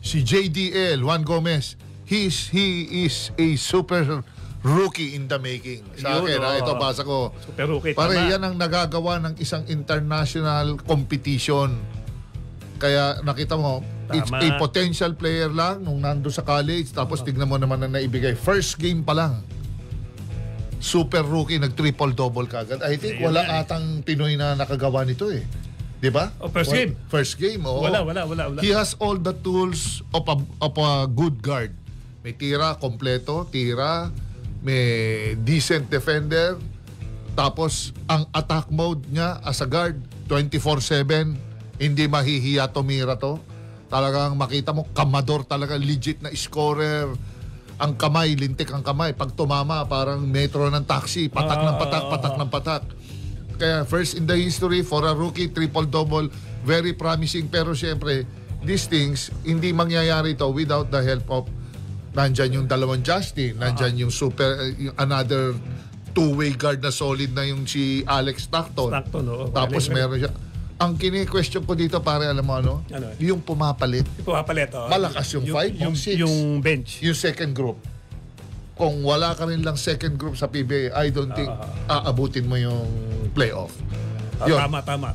si JDL, Juan Gomez, he is a super rookie in the making. Sa Yun, akin, oh. ito basa ko. Super rookie, Pare, tama. yan ang nagagawa ng isang international competition. Kaya nakita mo, it's Tama. a potential player lang nung nando sa college. Tapos tignan mo naman na naibigay. First game pa lang. Super rookie, nag-triple-double kagad. I think Ayun wala na, atang Pinoy na nakagawa nito eh. Di ba? Oh, first game. First game, oo. Wala. He has all the tools of a good guard. May tira, kompleto, tira, may decent defender. Tapos, ang attack mode niya as a guard, 24/7, hindi mahihiya tumira to. Talagang makita mo, kamador talaga, legit na scorer. Ang kamay, lintik ang kamay. Pag tumama, parang metro ng taxi. Patak ng patak, patak ng patak. Kaya first in the history for a rookie, triple-double, very promising. Pero siyempre, these things, hindi mangyayari to without the help of nandyan yung dalawang Justin, nandyan yung yung another two-way guard na solid na yung si Alex Stockton. Oo. Tapos meron siya. Ang kini-question ko dito, pare, alam mo ano? Ano? Yung pumapalit. Pumapalit, oh. Malakas yung 5 o 6. Yung bench. Yung second group. Kung wala ka rin lang second group sa PBA, I don't think aabutin mo yung playoff. Yun. Tama.